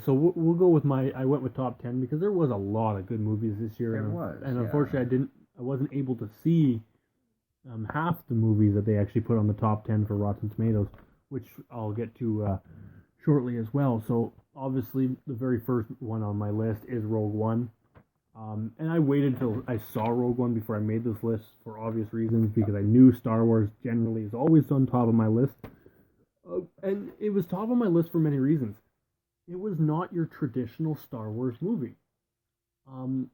So we'll go with I went with top 10 because there was a lot of good movies this year, There was, and yeah. unfortunately I wasn't able to see half the movies that they actually put on the top 10 for Rotten Tomatoes, which I'll get to shortly as well. So obviously the very first one on my list is Rogue One. And I waited until I saw Rogue One before I made this list for obvious reasons because I knew Star Wars generally is always on top of my list. And it was top of my list for many reasons. It was not your traditional Star Wars movie. Um,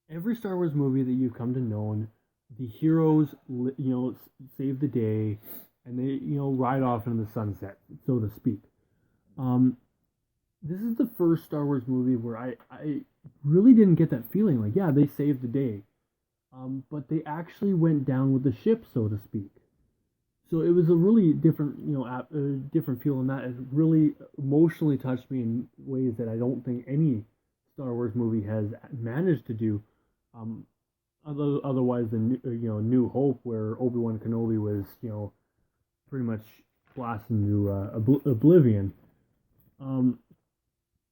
every Star Wars movie that you've come to know, the heroes, save the day, and they, ride off into the sunset, so to speak. Um, this is the first Star Wars movie where I really didn't get that feeling. Like, yeah, they saved the day, but they actually went down with the ship, so to speak. So it was a really different, different feel, and that it really emotionally touched me in ways that I don't think any Star Wars movie has managed to do. Um, otherwise than New Hope, where Obi-Wan Kenobi was pretty much blasted into oblivion. Um,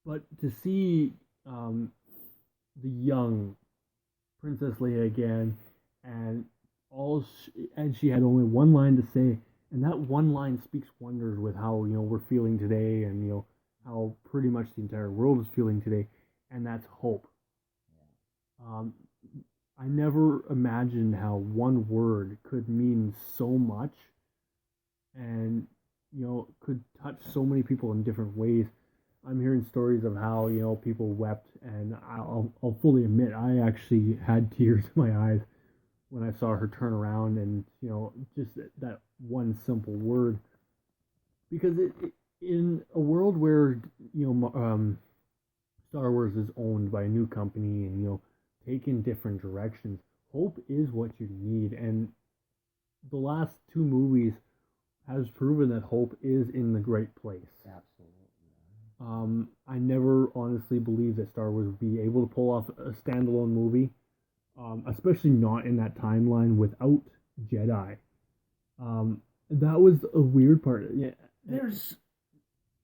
but to see the young Princess Leia again, and and she had only one line to say, and that one line speaks wonders with how we're feeling today, and how pretty much the entire world is feeling today, and that's hope. Um, I never imagined how one word could mean so much, and could touch so many people in different ways. I'm hearing stories of how people wept, and I'll fully admit I actually had tears in my eyes when I saw her turn around and just that one simple word, because in a world where Star Wars is owned by a new company and taken different directions, hope is what you need, and the last two movies has proven that hope is in the right place. Absolutely. I never honestly believed that Star Wars would be able to pull off a standalone movie, especially not in that timeline without Jedi. That was a weird part. Yeah,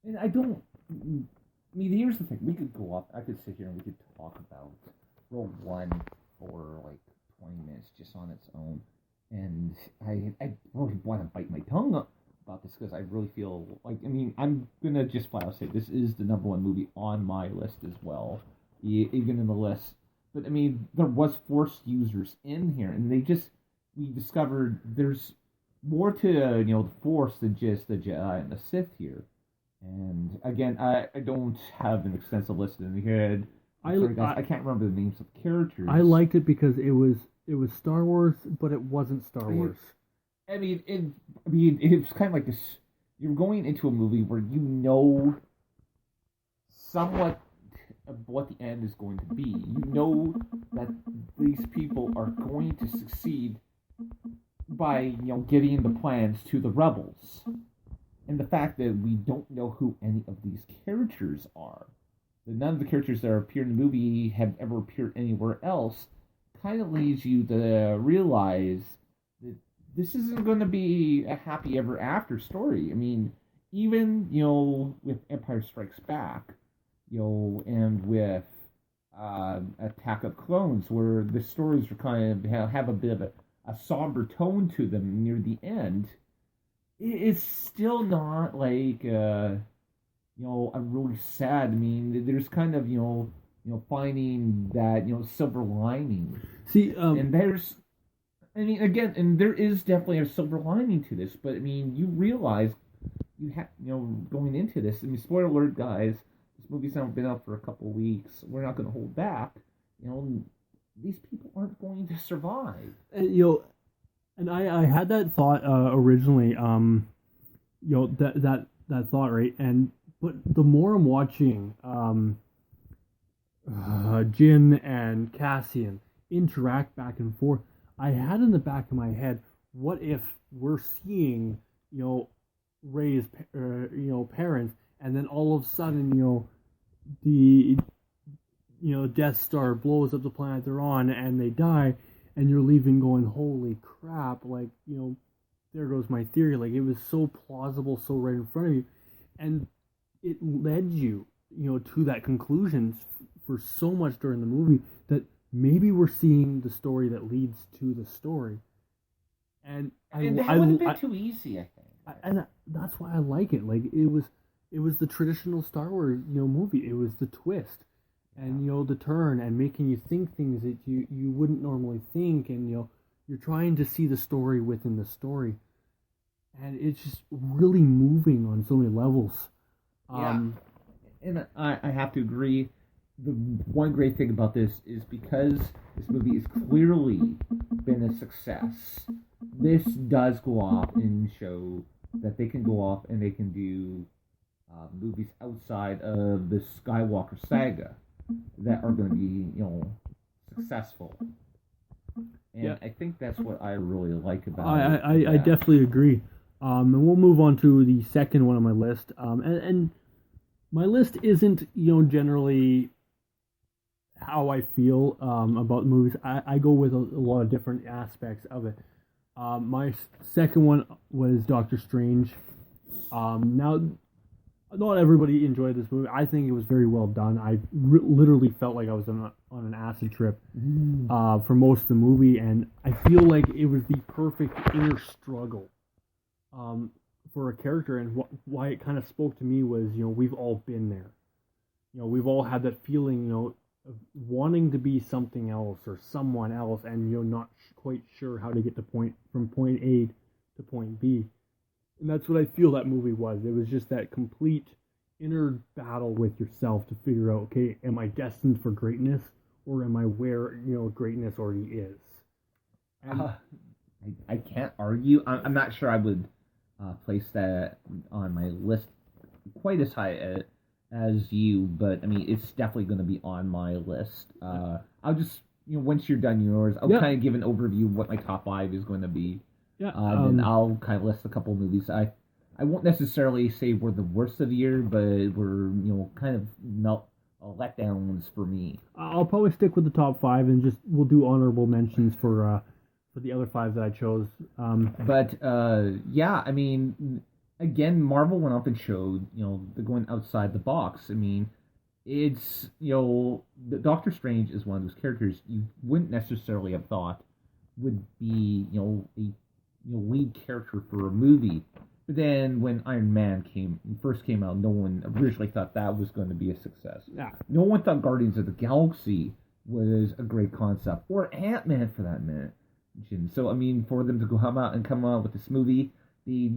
and I don't. I mean, here's the thing. We could go up. I could sit here and we could talk about Rogue One for like 20 minutes just on its own, and I really want to bite my tongue up about this because I really feel like, I mean, I'm gonna just flat out say this is the number one movie on my list as well, even in the list. But I mean, there was Force users in here, and we discovered there's more to the Force than just the Jedi and the Sith here. And again, I don't have an extensive list in the head. Sorry, guys, I can't remember the names of the characters. I liked it because it was Star Wars, but it wasn't Star Wars. I mean, it's kind of like this. You're going into a movie where you know somewhat of what the end is going to be. You know that these people are going to succeed by getting the plans to the rebels, and the fact that we don't know who any of these characters are, that none of the characters that appear in the movie have ever appeared anywhere else, kind of leads you to realize that this isn't going to be a happy ever after story. I mean, even with Empire Strikes Back, and with Attack of Clones, where the stories are kind of have a bit of a somber tone to them near the end, it's still not like a really sad. I mean, there's kind of finding that silver lining. See, and there's, I mean, again, and there is definitely a silver lining to this, but I mean, you realize you have going into this. I mean, spoiler alert, guys. This movie's now been out for a couple of weeks. We're not going to hold back. These people aren't going to survive. And I had that thought originally. That thought, right? But the more I'm watching Jin and Cassian interact back and forth, I had in the back of my head, what if we're seeing Rey's parents, and then all of a sudden the Death Star blows up the planet they're on, and they die, and you're leaving going, holy crap, like, there goes my theory. Like, it was so plausible, so right in front of you, and it led you, to that conclusion for so much during the movie that maybe we're seeing the story that leads to the story. And that would have been too easy, I think. And that's why I like it. Like it was the traditional Star Wars, movie. It was the twist, and the turn, and making you think things that you wouldn't normally think, and you're trying to see the story within the story, and it's just really moving on so many levels. And I have to agree. The one great thing about this is because this movie has clearly been a success. This does go off and show that they can go off and they can do movies outside of the Skywalker saga that are going to be, successful. And I think that's what I really like about it. I definitely agree. And we'll move on to the second one on my list. And my list isn't, generally how I feel about movies. I go with a lot of different aspects of it. My second one was Doctor Strange. Now, not everybody enjoyed this movie. I think it was very well done. I literally felt like I was on an acid trip for most of the movie, and I feel like it was the perfect inner struggle for a character, and why it kind of spoke to me was, we've all been there. We've all had that feeling, of wanting to be something else or someone else, and not quite sure how to get from point A to point B. And that's what I feel that movie was. It was just that complete inner battle with yourself to figure out, okay, am I destined for greatness, or am I where greatness already is? And I can't argue. I'm not sure I would place that on my list quite as high as you, but I mean, it's definitely going to be on my list. I'll just, once you're done yours, I'll kind of give an overview of what my top 5 is going to be. Yeah. Then I'll kind of list a couple movies. I won't necessarily say we're the worst of the year, but we're, kind of letdowns for me. I'll probably stick with the top 5, and we'll do honorable mentions for the other 5 that I chose. I mean, again, Marvel went up and showed, they're going outside the box. I mean, it's, the Doctor Strange is one of those characters you wouldn't necessarily have thought would be, a lead character for a movie. But then when Iron Man first came out, no one originally thought that was going to be a success. Yeah. No one thought Guardians of the Galaxy was a great concept, or Ant-Man for that matter. So, I mean, for them to come out with this movie, they,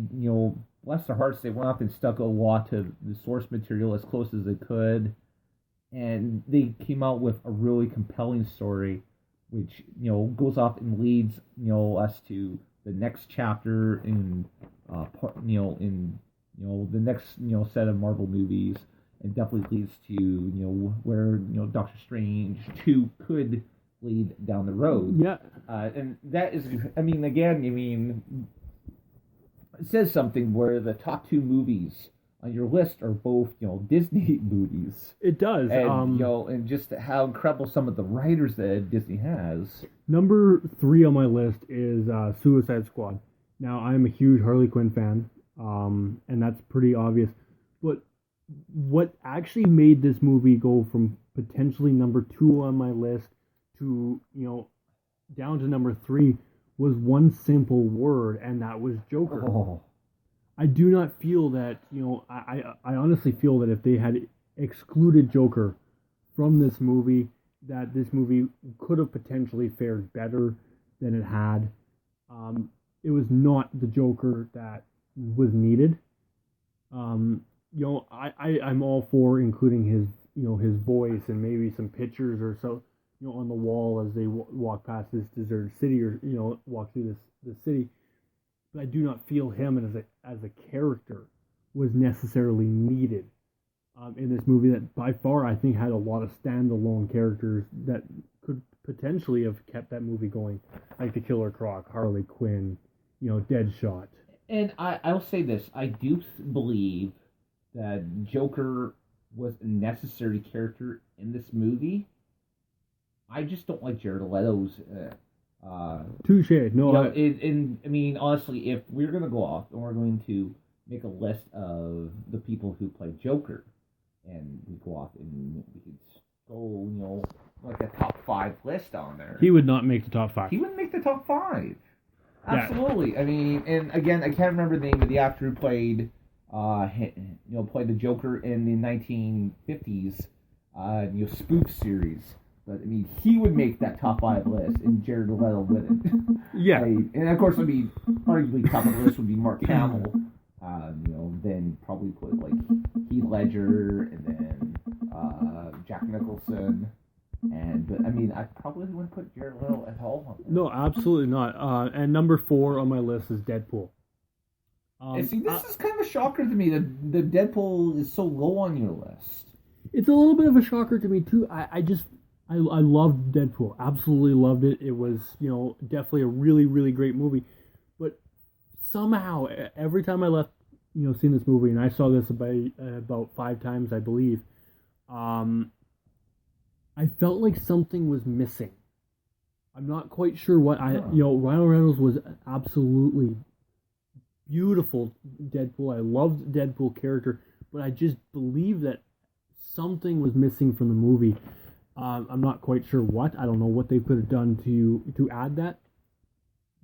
bless their hearts, they went off and stuck a lot to the source material as close as they could. And they came out with a really compelling story, which, goes off and leads, us to the next chapter in the next, set of Marvel movies, and definitely leads to, where, Doctor Strange 2 could lead down the road. Yeah. And that is, it says something where the top 2 movies on your list are both, Disney movies. It does. And, and just how incredible some of the writers that Disney has. Number 3 on my list is Suicide Squad. Now, I'm a huge Harley Quinn fan, and that's pretty obvious. But what actually made this movie go from potentially number 2 on my list to, down to number 3 was one simple word, and that was Joker. Oh. I do not feel that, I honestly feel that if they had excluded Joker from this movie, that this movie could have potentially fared better than it had. It was not the Joker that was needed. I'm all for including his voice and maybe some pictures or so, on the wall as they walk past this deserted city, or walk through this city. But I do not feel him as a character was necessarily needed in this movie, that by far I think had a lot of standalone characters that could potentially have kept that movie going, like the Killer Croc, Harley Quinn, Deadshot. And I'll say this, I do believe that Joker was a necessary character in this movie. I just don't like Jared Leto's. Touche. No, I mean, honestly, if we're going to go off and we're going to make a list of the people who play Joker, and we go off and we could go, like a top 5 list on there. He would not make the top 5. He would make the top 5. Yeah. Absolutely. I mean, and again, I can't remember the name of the actor who played, played the Joker in the 1950s, Spook series. But I mean, he would make that top 5 list, and Jared Leto wouldn't. Yeah. And of course, arguably top of the list would be Mark Hamill. Then probably put like Heath Ledger, and then Jack Nicholson. But I mean, I probably wouldn't put Jared Leto at all on there. No, absolutely not. And number 4 on my list is Deadpool. And see, this is kind of a shocker to me that the Deadpool is so low on your list. It's a little bit of a shocker to me too. I loved Deadpool. Absolutely loved it. It was, definitely a really, really great movie. But somehow, every time I left, seeing this movie, and I saw this about 5 times, I believe, I felt like something was missing. I'm not quite sure what Ryan Reynolds was absolutely beautiful Deadpool. I loved Deadpool character, but I just believe that something was missing from the movie. I'm not quite sure what. I don't know what they could have done to add that.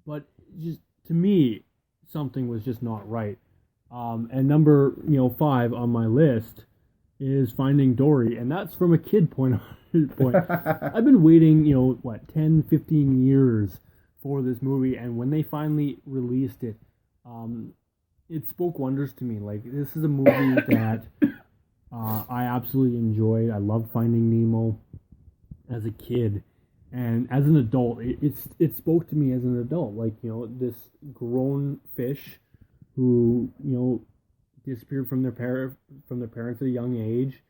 But just to me, something was just not right. And number 5 on my list is Finding Dory, and that's from a kid point. I've been waiting, 10, 15 years for this movie, and when they finally released it, it spoke wonders to me. Like, this is a movie that I absolutely enjoyed. I loved Finding Nemo as a kid, and as an adult, it spoke to me as an adult. Like, this grown fish who disappeared from their parents at a young age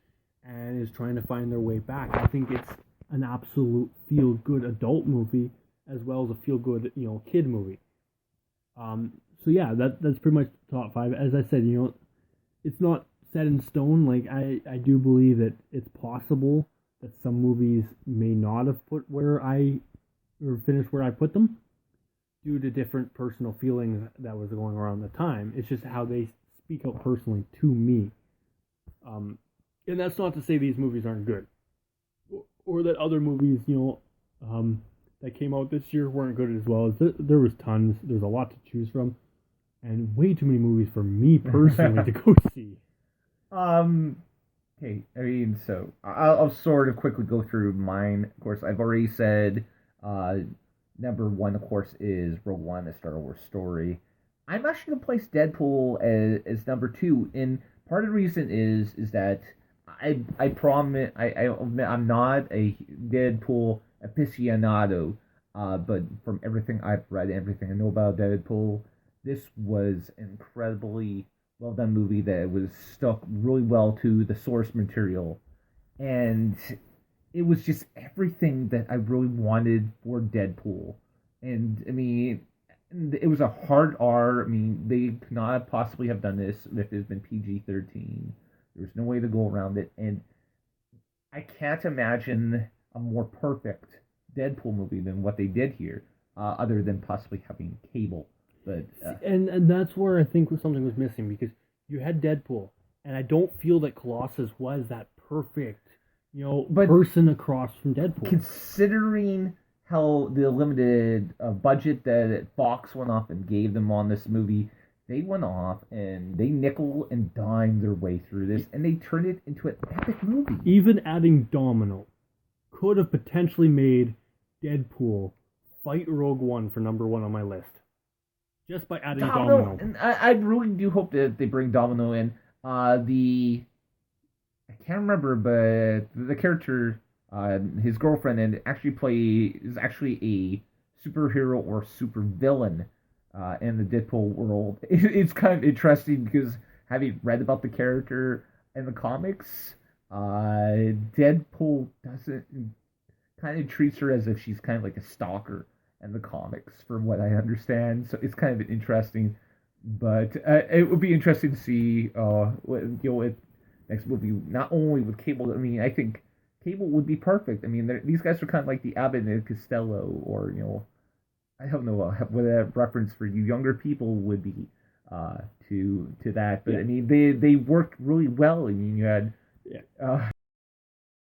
and is trying to find their way back. I think it's an absolute feel-good adult movie as well as a feel-good kid movie. So yeah, that's pretty much the top 5. As I said, it's not set in stone. Like, I do believe that it's possible that some movies may not have finished where I put them due to different personal feelings that was going around the time. It's just how they speak out personally to me. And that's not to say these movies aren't good, or that other movies, that came out this year weren't good as well. There was tons. There's a lot to choose from, and way too many movies for me personally to go see. Okay, I mean, so I'll sort of quickly go through mine. Of course, I've already said number 1, of course, is Rogue One, a Star Wars story. I'm actually gonna place Deadpool as number 2, and part of the reason is that I promise I'm not a Deadpool aficionado, but from everything I've read, everything I know about Deadpool, this was an incredibly well done movie that was stuck really well to the source material, and it was just everything that I really wanted for Deadpool. And I mean, it was a hard R. I mean, they could not possibly have done this if it had been PG-13. There was no way to go around it, and I can't imagine a more perfect Deadpool movie than what they did here, other than possibly having Cable. But and that's where I think something was missing, because you had Deadpool, and I don't feel that Colossus was that perfect, person across from Deadpool. Considering how the limited budget that Fox went off and gave them on this movie, they went off and they nickel and dime their way through this, and they turned it into an epic movie. Even adding Domino could have potentially made Deadpool fight Rogue One for number 1 on my list. Just by adding Domino. And I really do hope that they bring Domino in. I can't remember, but the character, his girlfriend, and is actually a superhero or supervillain in the Deadpool world. It's kind of interesting because having read about the character in the comics, Deadpool kind of treats her as if she's kind of like a stalker in the comics, from what I understand. So it's kind of interesting, but it would be interesting to see what next movie. Not only with Cable, I mean, I think Cable would be perfect. I mean, these guys are kind of like the Abbott and Costello, or I don't know what a reference for you younger people would be to that. But yeah. I mean, they worked really well. I mean, you had Yeah.